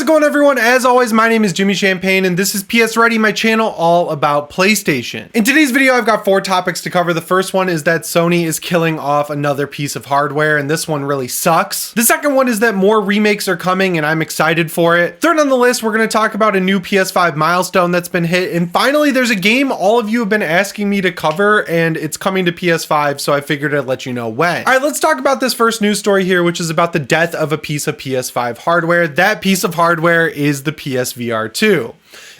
it going, everyone? As always, my name is Jimmy Champagne and this is PSReady, my channel all about PlayStation. In today's video, I've got 4 topics to cover. The first one is that Sony is killing off another piece of hardware and this one really sucks. The second one is that more remakes are coming and I'm excited for it. Third on the list, we're going to talk about a new PS5 milestone that's been hit. And finally, there's a game all of you have been asking me to cover and it's coming to PS5, so I figured I'd let you know when. All right, let's talk about this first news story here, which is about the death of a piece of PS5 hardware. That piece of hardware is the PSVR 2.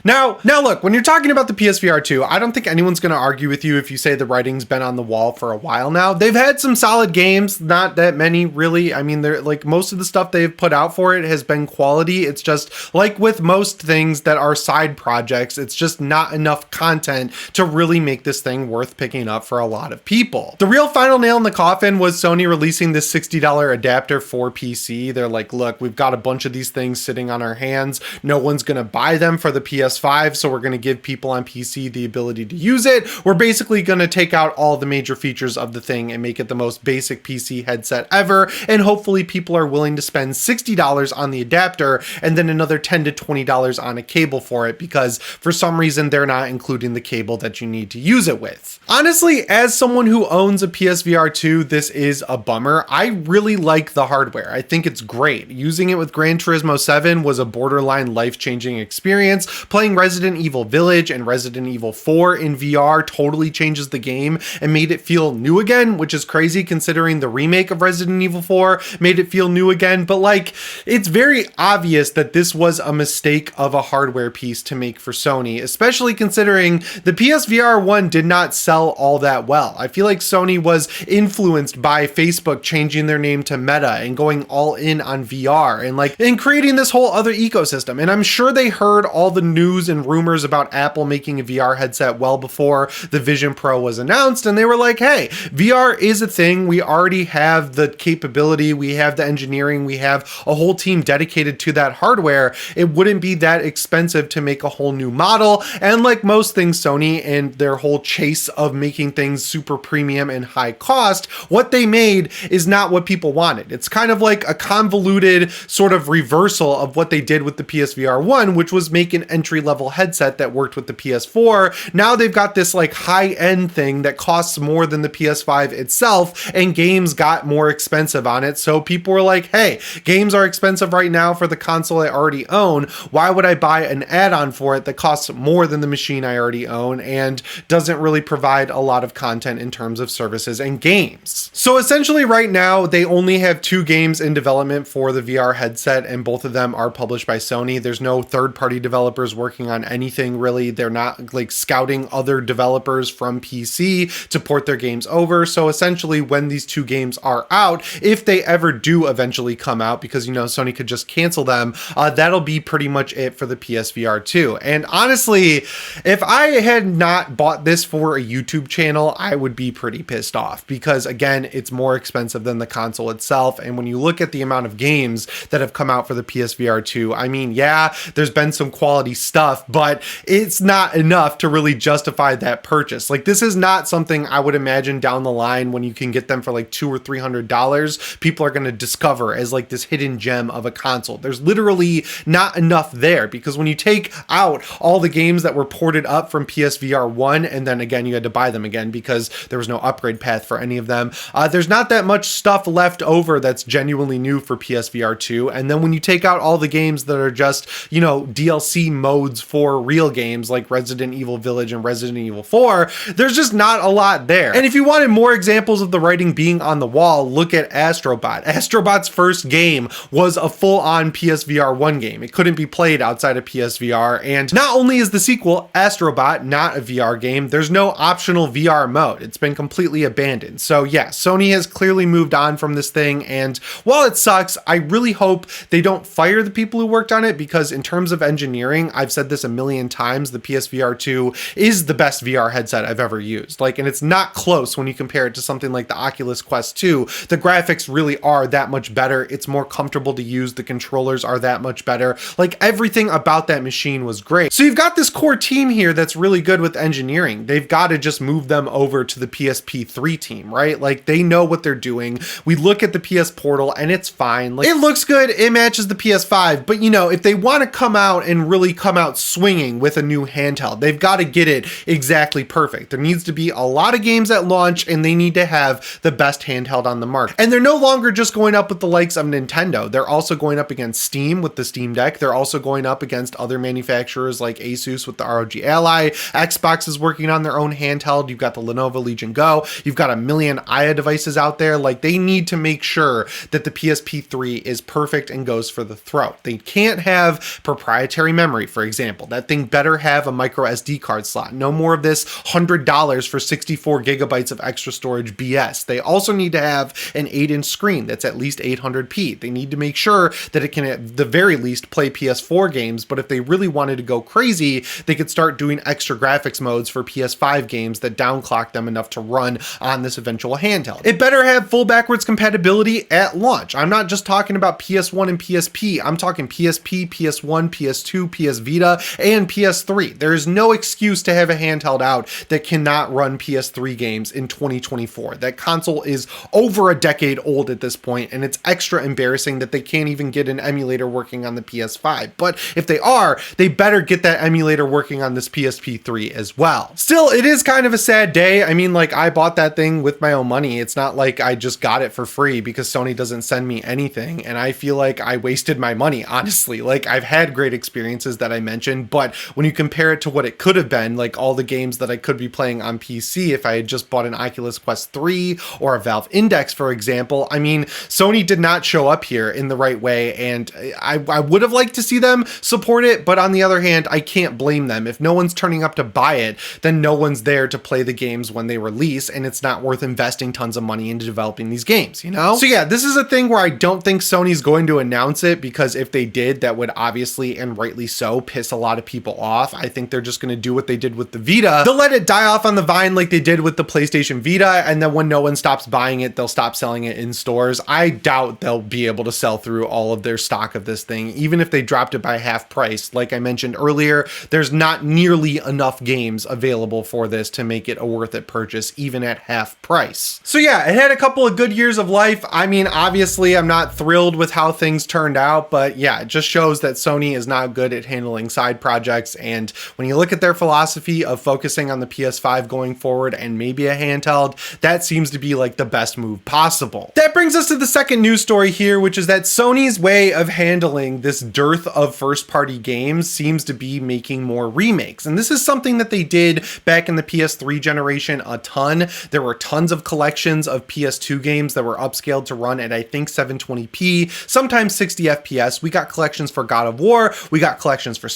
Now look, when you're talking about the PSVR 2, I don't think anyone's going to argue with you if you say the writing's been on the wall for a while now. They've had some solid games, not that many really. I mean, they're like most of the stuff they've put out for it has been quality. It's just like with most things that are side projects, it's just not enough content to really make this thing worth picking up for a lot of people. The real final nail in the coffin was Sony releasing this $60 adapter for PC. They're like, look, we've got a bunch of these things sitting on our hands. No one's going to buy them for the PS5, so we're going to give people on PC the ability to use it. We're basically going to take out all the major features of the thing and make it the most basic PC headset ever, and hopefully people are willing to spend $60 on the adapter and then another $10 to $20 on a cable for it, because for some reason they're not including the cable that you need to use it with. Honestly, as someone who owns a PSVR 2, this is a bummer. I really like the hardware. I think it's great. Using it with Gran Turismo 7 was a borderline life-changing experience. Playing Resident Evil Village and Resident Evil 4 in VR totally changes the game and made it feel new again, which is crazy considering the remake of Resident Evil 4 made it feel new again. But like, it's very obvious that this was a mistake of a hardware piece to make for Sony, especially considering the PSVR 1 did not sell all that well. I feel like Sony was influenced by Facebook changing their name to Meta and going all in on VR and creating this whole other ecosystem. And I'm sure they heard all the news and rumors about Apple making a VR headset well before the Vision Pro was announced, and they were like, hey, VR is a thing. We already have the capability, we have the engineering, we have a whole team dedicated to that hardware. It wouldn't be that expensive to make a whole new model. And like most things Sony and their whole chase of making things super premium and high cost, what they made is not what people wanted. It's kind of like a convoluted sort of reversal of what they did with the PSVR 1, which was make an entry-level headset that worked with the PS4. Now they've got this like high-end thing that costs more than the PS5 itself, and games got more expensive on it. So people were like, hey, games are expensive right now for the console I already own. Why would I buy an add-on for it that costs more than the machine I already own and doesn't really provide a lot of content in terms of services and games? So essentially right now, they only have 2 games in development for the VR headset, and both of them are published by Sony. There's no third-party developers working on anything really. They're not like scouting other developers from PC to port their games over. So essentially when these 2 games are out, if they ever do eventually come out, because you know Sony could just cancel them, that'll be pretty much it for the PSVR 2. And honestly, if I had not bought this for a YouTube channel, I would be pretty pissed off, because again, it's more expensive than the console itself. And when you look at the amount of games that have come out for the PSVR 2, I mean, yeah, there's been some quality stuff, but it's not enough to really justify that purchase. Like, this is not something I would imagine down the line when you can get them for like $200 or $300, people are going to discover as like this hidden gem of a console. There's literally not enough there, because when you take out all the games that were ported up from PSVR 1, and then again, you had to buy them again because there was no upgrade path for any of them, there's not that much stuff left over that's genuinely new for PSVR 2. And then when you take out all the games that are just, you know, DLC modes for real games like Resident Evil Village and Resident Evil 4, there's just not a lot there. And if you wanted more examples of the writing being on the wall, look at Astrobot. Astrobot's first game was a full-on PSVR 1 game. It couldn't be played outside of PSVR, and not only is the sequel, Astrobot, not a VR game, there's no optional VR mode. It's been completely abandoned. So yeah, Sony has clearly moved on from this thing, and while it sucks, I really hope they don't fire the people who worked on it, because in terms of engineering, I've said this a million times, the PSVR 2 is the best VR headset I've ever used. Like, and it's not close when you compare it to something like the Oculus Quest 2. The graphics really are that much better. It's more comfortable to use. The controllers are that much better. Like, everything about that machine was great. So you've got this core team here that's really good with engineering. They've got to just move them over to the PSP3 team, right? Like, they know what they're doing. We look at the PS Portal and it's fine. Like, it looks good. It matches the PS5, but you know, if they want to come out and really come out swinging with a new handheld, they've got to get it exactly perfect. There needs to be a lot of games at launch and they need to have the best handheld on the market. And they're no longer just going up with the likes of Nintendo. They're also going up against Steam with the Steam Deck. They're also going up against other manufacturers like Asus with the ROG Ally. Xbox is working on their own handheld. You've got the Lenovo Legion Go. You've got a million Aya devices out there. Like, they need to make sure that the PSP3 is perfect and goes for the throat. They can't have proprietary memory, for example. That thing better have a micro SD card slot. No more of this $100 for 64 gigabytes of extra storage BS. They also need to have an 8-inch screen that's at least 800p. They need to make sure that it can at the very least play PS4 games, but if they really wanted to go crazy, they could start doing extra graphics modes for PS5 games that downclock them enough to run on this eventual handheld. It better have full backwards compatibility at launch. I'm not just talking about PS1 and PSP. I'm talking PSP, PS1, PS2, PS Vita, and PS3. There is no excuse to have a handheld out that cannot run PS3 games in 2024. That console is over a decade old at this point, and it's extra embarrassing that they can't even get an emulator working on the PS5. But if they are, they better get that emulator working on this PSP3 as well. Still, it is kind of a sad day. I mean, like, I bought that thing with my own money. It's not like I just got it for free because Sony doesn't send me anything, and I feel like I wasted my money, honestly. Like, I've had great experiences that I mentioned, but when you compare it to what it could have been, like all the games that I could be playing on PC if I had just bought an Oculus Quest 3 or a Valve Index, for example, I mean, Sony did not show up here in the right way, and I would have liked to see them support it, but on the other hand, I can't blame them. If no one's turning up to buy it, then no one's there to play the games when they release, and it's not worth investing tons of money into developing these games, you know? So yeah, this is a thing where I don't think Sony's going to announce it, because if they did, that would obviously, and rightly so, piss a lot of people off. I think they're just going to do what they did with the Vita. They'll let it die off on the vine like they did with the PlayStation Vita, and then when no one stops buying it, they'll stop selling it in stores. I doubt they'll be able to sell through all of their stock of this thing, even if they dropped it by half price. Like I mentioned earlier, there's not nearly enough games available for this to make it a worth it purchase, even at half price. So yeah, it had a couple of good years of life. I mean, obviously I'm not thrilled with how things turned out, but yeah, it just shows that Sony is not good at handling side projects. And when you look at their philosophy of focusing on the PS5 going forward and maybe a handheld, that seems to be like the best move possible. That brings us to the second news story here, which is that Sony's way of handling this dearth of first-party games seems to be making more remakes. And this is something that they did back in the PS3 generation a ton. There were tons of collections of PS2 games that were upscaled to run at, I think, 720p, sometimes 60 FPS. We got collections for God of War. We got collections for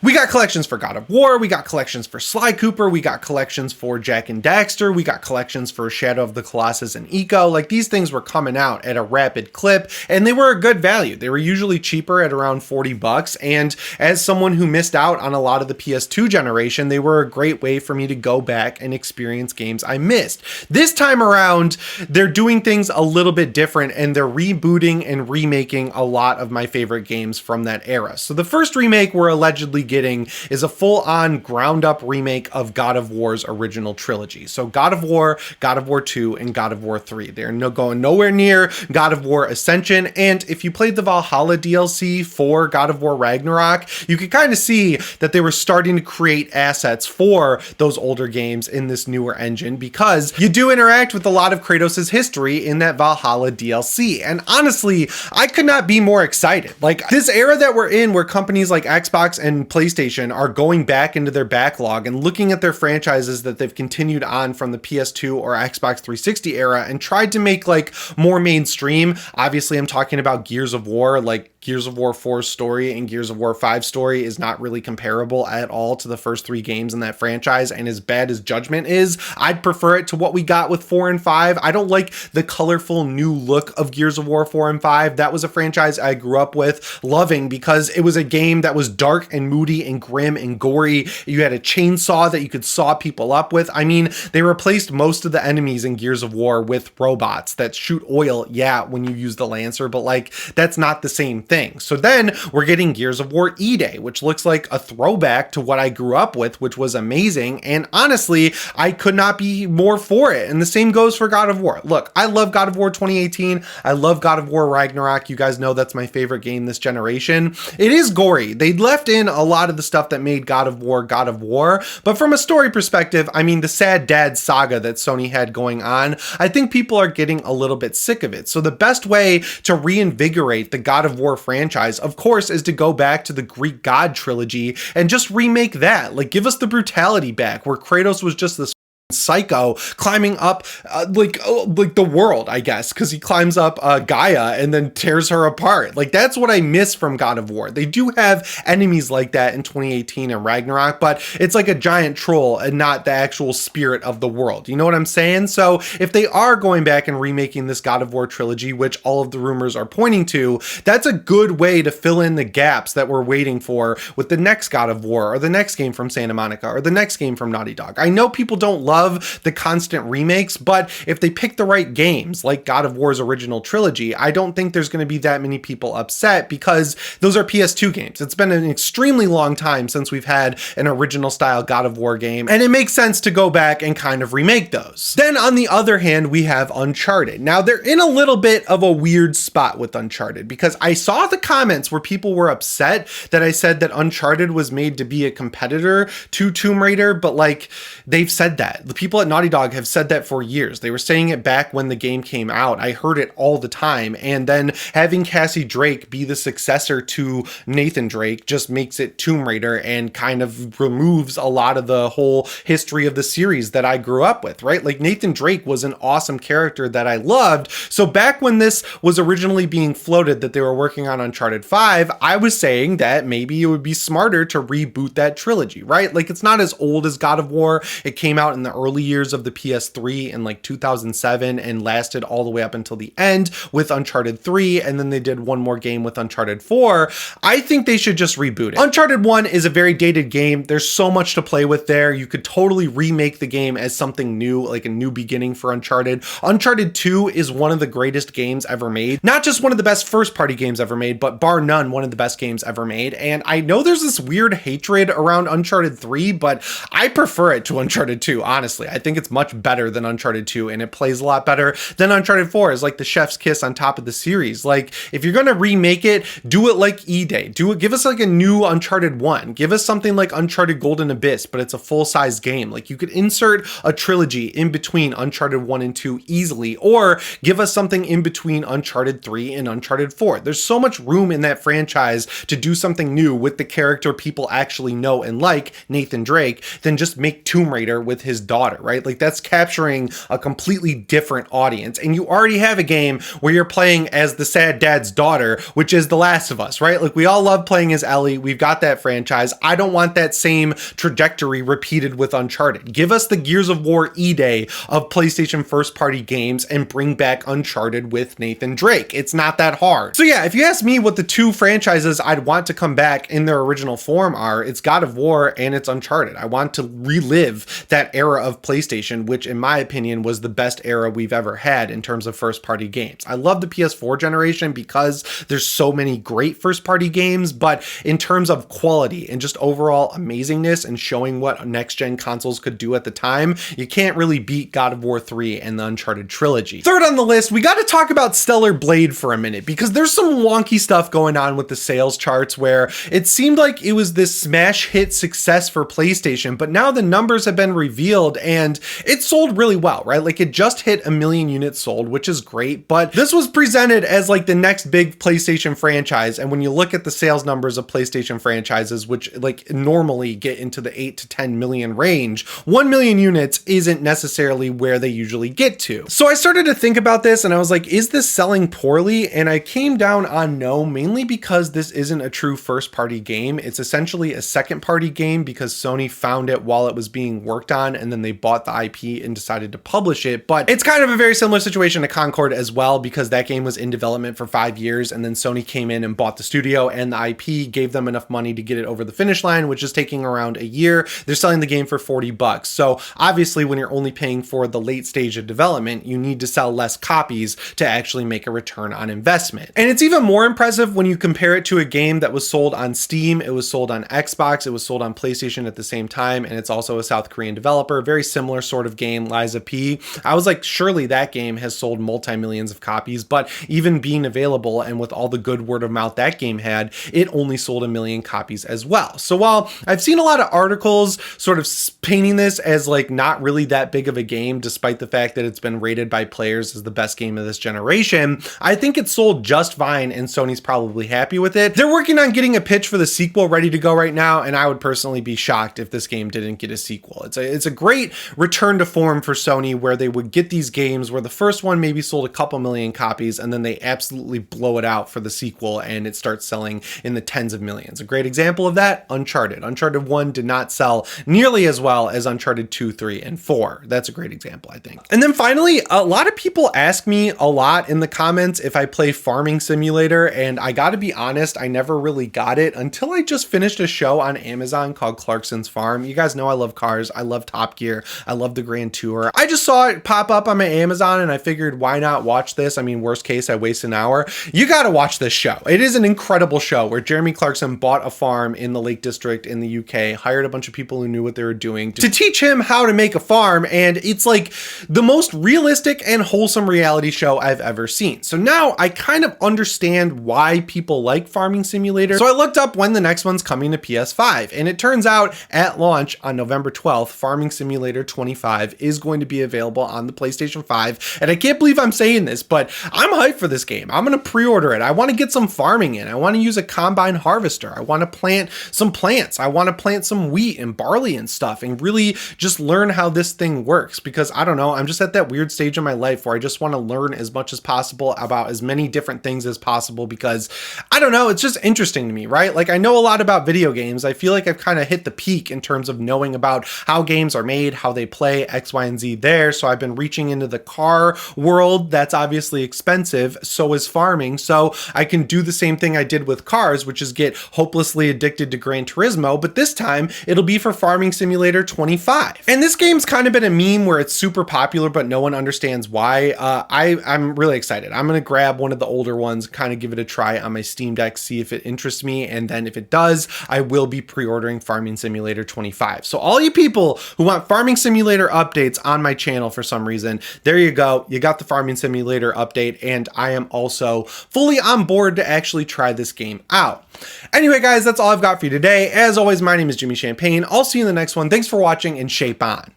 We got collections for God of War. We got collections for Sly Cooper. We got collections for Jak and Daxter. We got collections for Shadow of the Colossus and Eco. Like, these things were coming out at a rapid clip, and they were a good value. They were usually cheaper at around $40. And as someone who missed out on a lot of the PS2 generation, they were a great way for me to go back and experience games I missed. This time around, they're doing things a little bit different, and they're rebooting and remaking a lot of my favorite games from that era. So the first remake we're allegedly getting is a full-on ground-up remake of God of War's original trilogy. So God of War 2, and God of War 3. They're going nowhere near God of War Ascension, and if you played the Valhalla DLC for God of War Ragnarok, you could kind of see that they were starting to create assets for those older games in this newer engine, because you do interact with a lot of Kratos' history in that Valhalla DLC. And honestly, I could not be more excited. Like, this era that we're in, where companies like Xbox and PlayStation are going back into their backlog and looking at their franchises that they've continued on from the PS2 or Xbox 360 era and tried to make like more mainstream. Obviously, I'm talking about Gears of War. Like, Gears of War 4's story and Gears of War 5's story is not really comparable at all to the first 3 games in that franchise, and as bad as Judgment is, I'd prefer it to what we got with 4 and 5. I don't like the colorful new look of Gears of War 4 and 5. That was a franchise I grew up with loving because it was a game that was dark and moody and grim and gory. You had a chainsaw that you could saw people up with. I mean, they replaced most of the enemies in Gears of War with robots that shoot oil, yeah, when you use the Lancer, but like, that's not the same thing. So then we're getting Gears of War E-Day, which looks like a throwback to what I grew up with, which was amazing. And honestly, I could not be more for it. And the same goes for God of War. Look, I love God of War 2018. I love God of War Ragnarok. You guys know that's my favorite game this generation. It is gory. They left in a lot of the stuff that made God of War, but from a story perspective, I mean, the sad dad saga that Sony had going on, I think people are getting a little bit sick of it. So the best way to reinvigorate the God of War franchise, of course, is to go back to the Greek God trilogy and just remake that. Like, give us the brutality back where Kratos was just this psycho climbing up like the world, I guess, because he climbs up Gaia and then tears her apart. Like, that's what I miss from God of War. They do have enemies like that in 2018 and Ragnarok, but it's like a giant troll and not the actual spirit of the world. You know what I'm saying? So if they are going back and remaking this God of War trilogy, which all of the rumors are pointing to, that's a good way to fill in the gaps that we're waiting for with the next God of War or the next game from Santa Monica or the next game from Naughty Dog. I know people don't love the constant remakes, but if they pick the right games like God of War's original trilogy, I don't think there's going to be that many people upset because those are PS2 games. It's been an extremely long time since we've had an original style God of War game, and it makes sense to go back and kind of remake those. Then on the other hand, we have Uncharted. Now they're in a little bit of a weird spot with Uncharted because I saw the comments where people were upset that I said that Uncharted was made to be a competitor to Tomb Raider, but like, they've said that. The people at Naughty Dog have said that for years. They were saying it back when the game came out. I heard it all the time. And then having Cassie Drake be the successor to Nathan Drake just makes it Tomb Raider and kind of removes a lot of the whole history of the series that I grew up with, right? Like, Nathan Drake was an awesome character that I loved. So back when this was originally being floated that they were working on Uncharted 5, I was saying that maybe it would be smarter to reboot that trilogy, right? Like, it's not as old as God of War. It came out in the early years of the PS3 in like 2007 and lasted all the way up until the end with Uncharted 3, and then they did one more game with Uncharted 4. I think they should just reboot it. Uncharted 1 is a very dated game. There's so much to play with there. You could totally remake the game as something new, like a new beginning for Uncharted. Uncharted 2 is one of the greatest games ever made. Not just one of the best first-party games ever made, but bar none, one of the best games ever made. And I know there's this weird hatred around Uncharted 3, but I prefer it to Uncharted 2, honestly. I think it's much better than Uncharted 2, and it plays a lot better than Uncharted 4 is like the chef's kiss on top of the series. Like, if you're gonna remake it, do it like E-Day. Give us like a new Uncharted 1. Give us something like Uncharted Golden Abyss, but it's a full-size game. Like, you could insert a trilogy in between Uncharted 1 and 2 easily, or give us something in between Uncharted 3 and Uncharted 4. There's so much room in that franchise to do something new with the character people actually know and like, Nathan Drake, than just make Tomb Raider with his daughter, right? Like, that's capturing a completely different audience. And you already have a game where you're playing as the sad dad's daughter, which is The Last of Us, right? Like, we all love playing as Ellie. We've got that franchise. I don't want that same trajectory repeated with Uncharted. Give us the Gears of War E-Day of PlayStation first-party games and bring back Uncharted with Nathan Drake. It's not that hard. So yeah, if you ask me what the two franchises I'd want to come back in their original form are, it's God of War and it's Uncharted. I want to relive that era of PlayStation, which in my opinion was the best era we've ever had in terms of first-party games. I love the PS4 generation because there's so many great first-party games, but in terms of quality and just overall amazingness and showing what next-gen consoles could do at the time, you can't really beat God of War 3 and the Uncharted trilogy. Third on the list, we got to talk about Stellar Blade for a minute because there's some wonky stuff going on with the sales charts where it seemed like it was this smash hit success for PlayStation, but now the numbers have been revealed sold, and it sold really well, right? Like it just hit 1 million units sold, which is great, but this was presented as like the next big PlayStation franchise. And when you look at the sales numbers of PlayStation franchises, which like normally get into the 8 to 10 million range, 1 million units isn't necessarily where they usually get to. So I started to think about this and I was like, is this selling poorly? And I came down on no, mainly because this isn't a true first party game. It's essentially a second party game because Sony found it while it was being worked on and then they bought the IP and decided to publish it. But it's kind of a very similar situation to Concord as well, because that game was in development for 5 years and then Sony came in and bought the studio and the IP, gave them enough money to get it over the finish line, which is taking around a year. They're selling the game for $40. So obviously when you're only paying for the late stage of development, you need to sell less copies to actually make a return on investment. And it's even more impressive when you compare it to a game that was sold on Steam, it was sold on Xbox, it was sold on PlayStation at the same time, and it's also a South Korean developer, very similar sort of game, Liza P. I was like, surely that game has sold multi-millions of copies, but even being available and with all the good word of mouth that game had, it only sold 1 million copies as well. So while I've seen a lot of articles sort of painting this as like not really that big of a game, despite the fact that it's been rated by players as the best game of this generation, I think it sold just fine and Sony's probably happy with it. They're working on getting a pitch for the sequel ready to go right now, and I would personally be shocked if this game didn't get a sequel. It's a great return to form for Sony, where they would get these games where the first one maybe sold a couple million copies and then they absolutely blow it out for the sequel and it starts selling in the tens of millions. A great example of that, Uncharted. Uncharted 1 did not sell nearly as well as Uncharted 2, 3, and 4. That's a great example, I think. And then finally, a lot of people ask me a lot in the comments if I play Farming Simulator, and I gotta be honest, I never really got it until I just finished a show on Amazon called Clarkson's Farm. You guys know I love cars, I love Top Gear, I love the Grand Tour. I just saw it pop up on my Amazon and I figured, why not watch this? I mean, worst case, I waste an hour. You gotta watch this show. It is an incredible show where Jeremy Clarkson bought a farm in the Lake District in the UK, hired a bunch of people who knew what they were doing to teach him how to make a farm, and it's like the most realistic and wholesome reality show I've ever seen. So now I kind of understand why people like Farming Simulator. So I looked up when the next one's coming to PS5, and it turns out at launch on November 12th, Farming Simulator 25 is going to be available on the PlayStation 5. And I can't believe I'm saying this, but I'm hyped for this game. I'm going to pre-order it. I want to get some farming in. I want to use a combine harvester. I want to plant some plants. I want to plant some wheat and barley and stuff and really just learn how this thing works, because I don't know, I'm just at that weird stage in my life where I just want to learn as much as possible about as many different things as possible, because I don't know, it's just interesting to me, right? Like I know a lot about video games. I feel like I've kind of hit the peak in terms of knowing about how games are made, how they play, X, Y, and Z there. So I've been reaching into the car world. That's obviously expensive. So is farming. So I can do the same thing I did with cars, which is get hopelessly addicted to Gran Turismo, but this time it'll be for Farming Simulator 25. And this game's kind of been a meme where it's super popular, but no one understands why. I'm really excited. I'm going to grab one of the older ones, kind of give it a try on my Steam Deck, see if it interests me. And then if it does, I will be pre-ordering Farming Simulator 25. So all you people who want Farming Simulator updates on my channel for some reason, there you go. You got the Farming Simulator update, and I am also fully on board to actually try this game out. Anyway, guys, that's all I've got for you today. As always, my name is Jimmy Champagne. I'll see you in the next one. Thanks for watching, and shape on.